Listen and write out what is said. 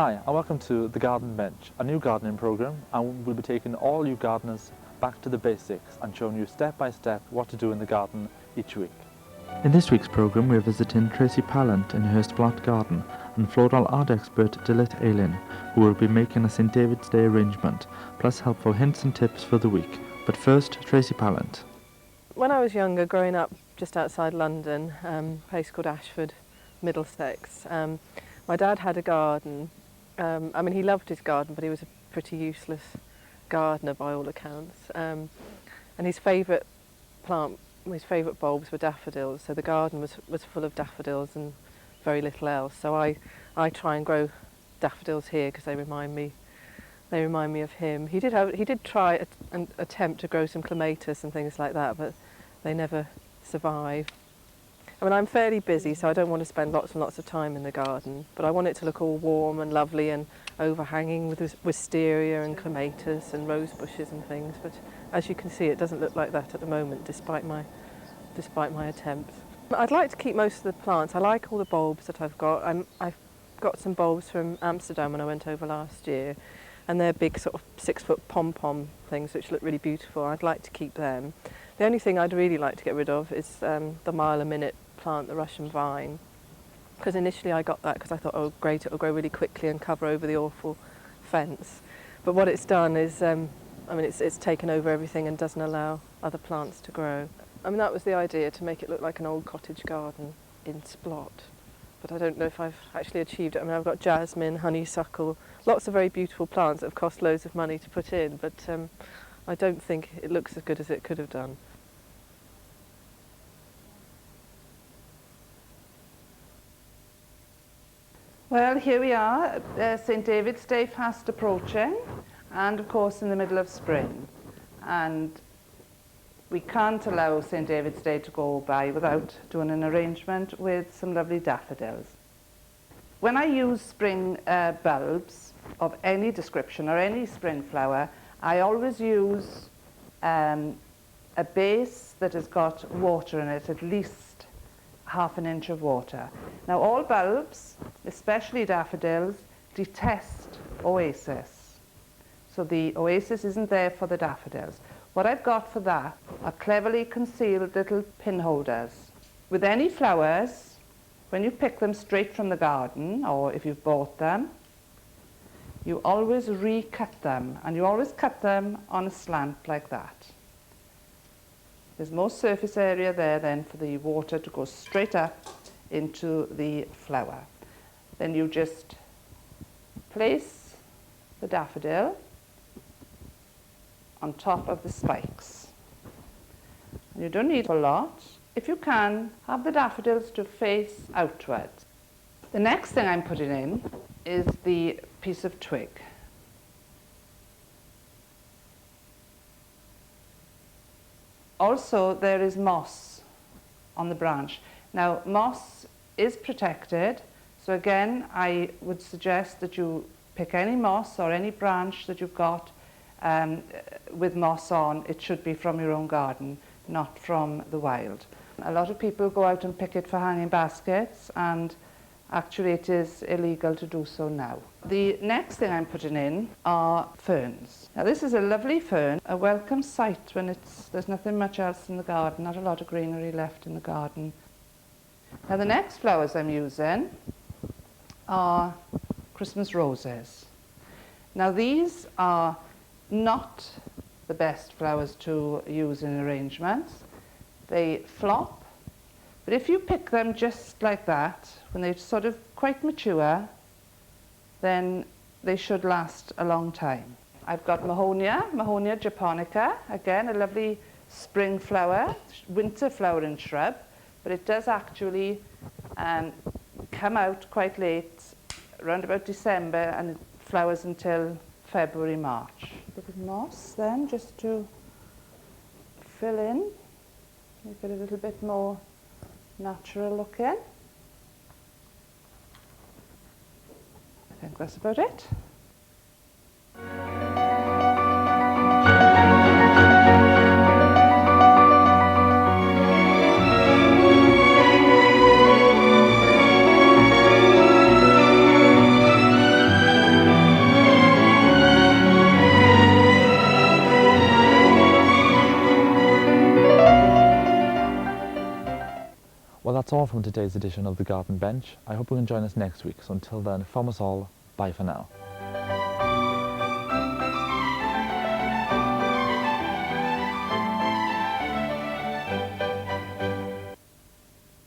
Hi, and welcome to The Garden Bench, a new gardening programme, and we'll be taking all you gardeners back to the basics and showing you step by step what to do in the garden each week. In this week's programme, we're visiting Tracy Pallant in Hurstblatt Garden and floral art expert Dilith Aylin, who will be making a St David's Day arrangement, plus helpful hints and tips for the week. But first, Tracy Pallant. When I was younger, growing up just outside London, a place called Ashford, Middlesex, my dad had a garden. He loved his garden, but he was a pretty useless gardener by all accounts. And his favourite plant, his favourite bulbs were daffodils, so the garden was full of daffodils and very little else. So I try and grow daffodils here because they remind me of him. He did try an attempt to grow some clematis and things like that, but they never survive. I'm fairly busy, so I don't want to spend lots and lots of time in the garden, but I want it to look all warm and lovely and overhanging with wisteria and clematis and rose bushes and things. But as you can see, it doesn't look like that at the moment, despite my attempts. I'd like to keep most of the plants. I like all the bulbs that I've got. I've got some bulbs from Amsterdam when I went over last year, and they're big sort of 6-foot pom-pom things which look really beautiful. I'd like to keep them. The only thing I'd really like to get rid of is the mile-a-minute plant, the Russian vine, because initially I got that because I thought, oh great, it'll grow really quickly and cover over the awful fence. But what it's done is, it's taken over everything and doesn't allow other plants to grow. That was the idea, to make it look like an old cottage garden in Splot. But I don't know if I've actually achieved it. I've got jasmine, honeysuckle, lots of very beautiful plants that have cost loads of money to put in, but I don't think it looks as good as it could have done. Well, here we are, St David's Day fast approaching, and of course in the middle of spring. And we can't allow St David's Day to go by without doing an arrangement with some lovely daffodils. When I use spring bulbs of any description or any spring flower, I always use a base that has got water in it, at least ½ an inch of water. Now all bulbs, especially daffodils, detest oasis. So the oasis isn't there for the daffodils. What I've got for that are cleverly concealed little pin holders. With any flowers, when you pick them straight from the garden, or if you've bought them, you always recut them, and you always cut them on a slant like that. There's more surface area there then for the water to go straight up into the flower. Then you just place the daffodil on top of the spikes. And you don't need a lot. If you can, have the daffodils to face outwards. The next thing I'm putting in is the piece of twig. Also, there is moss on the branch. Now, moss is protected, so again, I would suggest that you pick any moss or any branch that you've got with moss on. It should be from your own garden, not from the wild. A lot of people go out and pick it for hanging baskets, and actually it is illegal to do so now. The next thing I'm putting in are ferns. Now this is a lovely fern, a welcome sight when there's nothing much else in the garden, not a lot of greenery left in the garden. Now the next flowers I'm using are Christmas roses. Now these are not the best flowers to use in arrangements. They flop, but if you pick them just like that, when they're sort of quite mature, then they should last a long time. I've got Mahonia japonica, again a lovely spring flower, winter flowering shrub, but it does actually come out quite late, around about December, and it flowers until February, March. A bit of moss then, just to fill in, make it a little bit more natural looking. I think that's about it. That's all from today's edition of The Garden Bench. I hope you can join us next week. So until then, from us all, bye for now.